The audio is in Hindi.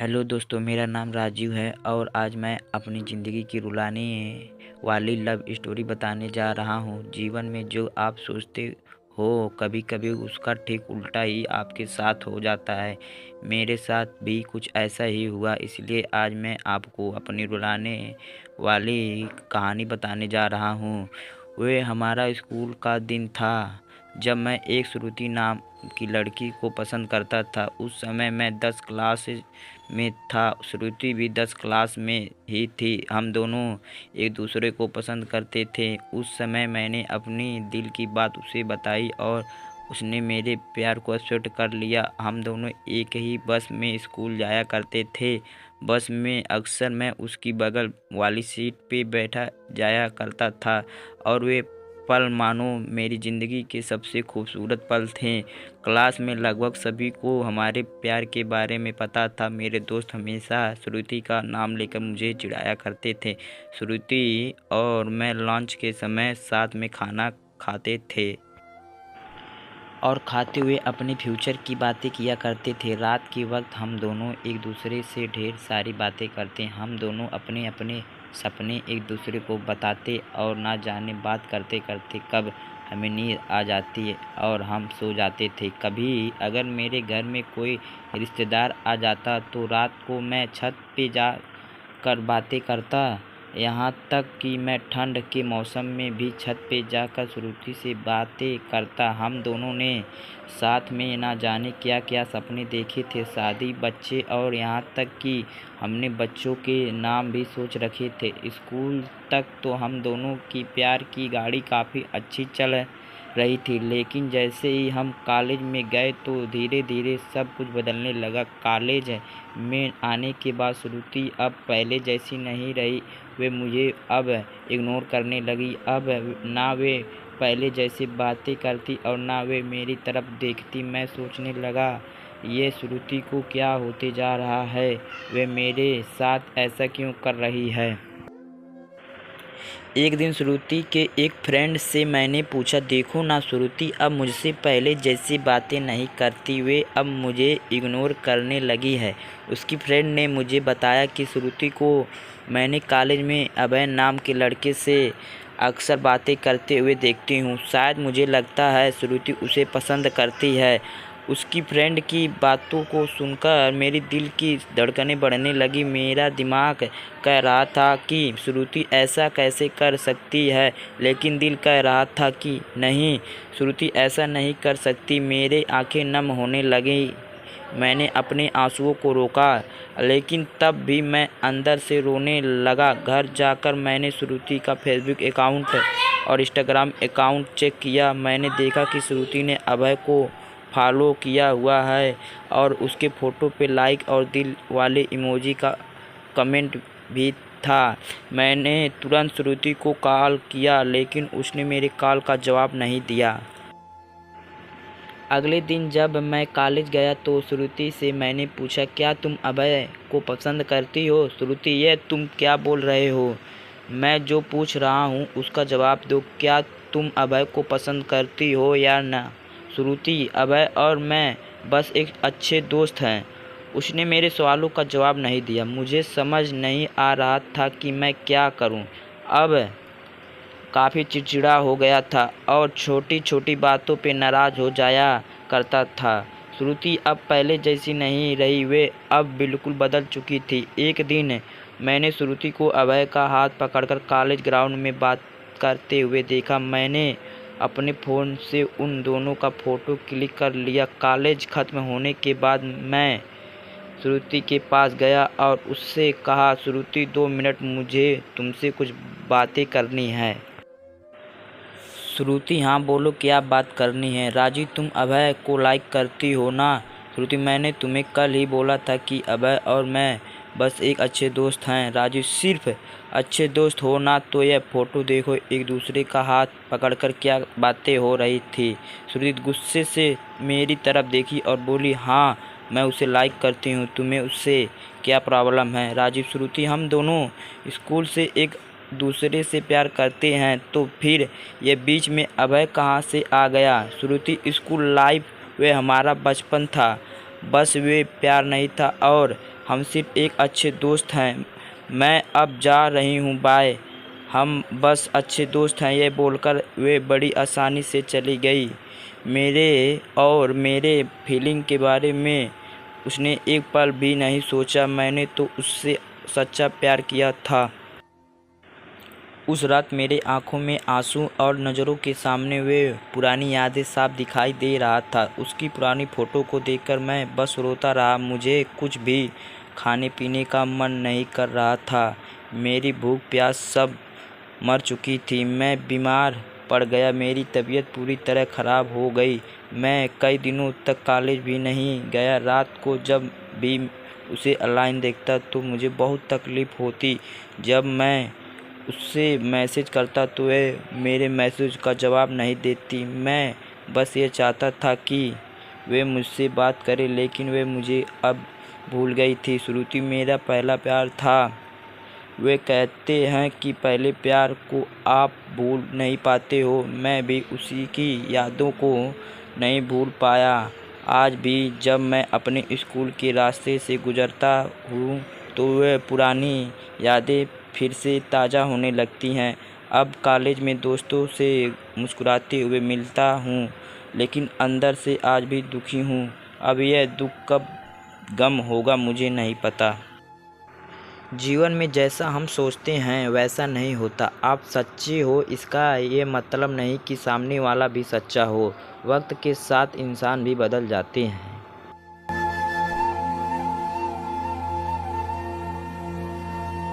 हेलो दोस्तों, मेरा नाम राजीव है और आज मैं अपनी ज़िंदगी की रुलाने वाली लव स्टोरी बताने जा रहा हूँ। जीवन में जो आप सोचते हो कभी कभी उसका ठीक उल्टा ही आपके साथ हो जाता है। मेरे साथ भी कुछ ऐसा ही हुआ, इसलिए आज मैं आपको अपनी रुलाने वाली कहानी बताने जा रहा हूँ। वे हमारा स्कूल का दिन था जब मैं एक श्रुति नाम की लड़की को पसंद करता था। उस समय मैं 10 क्लास में था, श्रुति भी 10 क्लास में ही थी। हम दोनों एक दूसरे को पसंद करते थे। उस समय मैंने अपनी दिल की बात उसे बताई और उसने मेरे प्यार को एक्सेप्ट कर लिया। हम दोनों एक ही बस में स्कूल जाया करते थे। बस में अक्सर मैं उसकी बगल वाली सीट पे बैठा जाया करता था और वे पल मानो मेरी ज़िंदगी के सबसे खूबसूरत पल थे। क्लास में लगभग सभी को हमारे प्यार के बारे में पता था। मेरे दोस्त हमेशा श्रुति का नाम लेकर मुझे चिढ़ाया करते थे। श्रुति और मैं लंच के समय साथ में खाना खाते थे और खाते हुए अपने फ्यूचर की बातें किया करते थे। रात के वक्त हम दोनों एक दूसरे से ढेर सारी बातें करते। हम दोनों अपने अपने सपने एक दूसरे को बताते और ना जाने बात करते करते कब हमें नींद आ जाती और हम सो जाते थे। कभी अगर मेरे घर में कोई रिश्तेदार आ जाता तो रात को मैं छत पे जा कर बातें करता। यहाँ तक कि मैं ठंड के मौसम में भी छत पे जाकर श्रुति से बातें करता। हम दोनों ने साथ में ना जाने क्या क्या सपने देखे थे, शादी, बच्चे और यहाँ तक कि हमने बच्चों के नाम भी सोच रखे थे। स्कूल तक तो हम दोनों की प्यार की गाड़ी काफ़ी अच्छी चल रही थी, लेकिन जैसे ही हम कॉलेज में गए तो धीरे धीरे सब कुछ बदलने लगा। कॉलेज में आने के बाद श्रुति अब पहले जैसी नहीं रही। वे मुझे अब इग्नोर करने लगी। अब ना वे पहले जैसी बातें करती और ना वे मेरी तरफ देखती। मैं सोचने लगा, ये श्रुति को क्या होते जा रहा है? वे मेरे साथ ऐसा क्यों कर रही है? एक दिन श्रुति के एक फ्रेंड से मैंने पूछा, देखो ना श्रुति अब मुझसे पहले जैसी बातें नहीं करती, वे अब मुझे इग्नोर करने लगी है। उसकी फ्रेंड ने मुझे बताया कि श्रुति को मैंने कॉलेज में अभय नाम के लड़के से अक्सर बातें करते हुए देखती हूँ। शायद मुझे लगता है श्रुति उसे पसंद करती है। उसकी फ्रेंड की बातों को सुनकर मेरी दिल की धड़कनें बढ़ने लगी। मेरा दिमाग कह रहा था कि श्रुति ऐसा कैसे कर सकती है, लेकिन दिल कह रहा था कि नहीं, श्रुति ऐसा नहीं कर सकती। मेरे आंखें नम होने लगी। मैंने अपने आंसुओं को रोका, लेकिन तब भी मैं अंदर से रोने लगा। घर जाकर मैंने श्रुति का फेसबुक अकाउंट और इंस्टाग्राम अकाउंट चेक किया। मैंने देखा कि श्रुति ने अभय को फॉलो किया हुआ है और उसके फ़ोटो पे लाइक और दिल वाले इमोजी का कमेंट भी था। मैंने तुरंत श्रुति को कॉल किया, लेकिन उसने मेरे कॉल का जवाब नहीं दिया। अगले दिन जब मैं कॉलेज गया तो श्रुति से मैंने पूछा, क्या तुम अभय को पसंद करती हो? श्रुति, ये तुम क्या बोल रहे हो? मैं जो पूछ रहा हूँ उसका जवाब दो। क्या तुम अभय को पसंद करती हो या ना? श्रुति, अभय और मैं बस एक अच्छे दोस्त हैं। उसने मेरे सवालों का जवाब नहीं दिया। मुझे समझ नहीं आ रहा था कि मैं क्या करूं। अब काफ़ी चिड़चिड़ा हो गया था और छोटी छोटी बातों पे नाराज़ हो जाया करता था। श्रुति अब पहले जैसी नहीं रही, वे अब बिल्कुल बदल चुकी थी। एक दिन मैंने श्रुति को अभय का हाथ पकड़कर कॉलेज ग्राउंड में बात करते हुए देखा। मैंने अपने फ़ोन से उन दोनों का फ़ोटो क्लिक कर लिया। कॉलेज ख़त्म होने के बाद मैं श्रुति के पास गया और उससे कहा, श्रुति 2 मिनट, मुझे तुमसे कुछ बातें करनी है। श्रुति, हाँ बोलो, क्या बात करनी है? राजी, तुम अभय को लाइक करती हो ना? श्रुति, मैंने तुम्हें कल ही बोला था कि अभय और मैं बस एक अच्छे दोस्त हैं। राजू, सिर्फ अच्छे दोस्त हो ना? तो यह फ़ोटो देखो, एक दूसरे का हाथ पकड़कर क्या बातें हो रही थी। श्रुति गुस्से से मेरी तरफ देखी और बोली, हाँ मैं उसे लाइक करती हूँ, तुम्हें उससे क्या प्रॉब्लम है? राजीव, श्रुति, हम दोनों स्कूल से एक दूसरे से प्यार करते हैं, तो फिर ये बीच में अभय कहाँ से आ गया? श्रुति, स्कूल लाइफ वे हमारा बचपन था, बस वे प्यार नहीं था और हम सिर्फ एक अच्छे दोस्त हैं। मैं अब जा रही हूँ, बाय। हम बस अच्छे दोस्त हैं, ये बोलकर वे बड़ी आसानी से चली गई। मेरे और मेरे फीलिंग के बारे में उसने एक पल भी नहीं सोचा। मैंने तो उससे सच्चा प्यार किया था। उस रात मेरे आँखों में आंसू और नज़रों के सामने वे पुरानी यादें साफ दिखाई दे रहा था। उसकी पुरानी फ़ोटो को देखकर मैं बस रोता रहा। मुझे कुछ भी खाने पीने का मन नहीं कर रहा था। मेरी भूख प्यास सब मर चुकी थी। मैं बीमार पड़ गया। मेरी तबीयत पूरी तरह ख़राब हो गई। मैं कई दिनों तक कॉलेज भी नहीं गया। रात को जब भी उसे ऑनलाइन देखता तो मुझे बहुत तकलीफ़ होती। जब मैं उससे मैसेज करता तो वह मेरे मैसेज का जवाब नहीं देती। मैं बस ये चाहता था कि वे मुझसे बात करे, लेकिन वे मुझे अब भूल गई थी। श्रुति मेरा पहला प्यार था। वे कहते हैं कि पहले प्यार को आप भूल नहीं पाते हो। मैं भी उसी की यादों को नहीं भूल पाया। आज भी जब मैं अपने स्कूल के रास्ते से गुजरता हूँ तो वे पुरानी यादें फिर से ताज़ा होने लगती हैं। अब कॉलेज में दोस्तों से मुस्कुराते हुए मिलता हूँ, लेकिन अंदर से आज भी दुखी हूँ। अब यह दुख कब गम होगा मुझे नहीं पता। जीवन में जैसा हम सोचते हैं वैसा नहीं होता। आप सच्चे हो इसका ये मतलब नहीं कि सामने वाला भी सच्चा हो। वक्त के साथ इंसान भी बदल जाते हैं।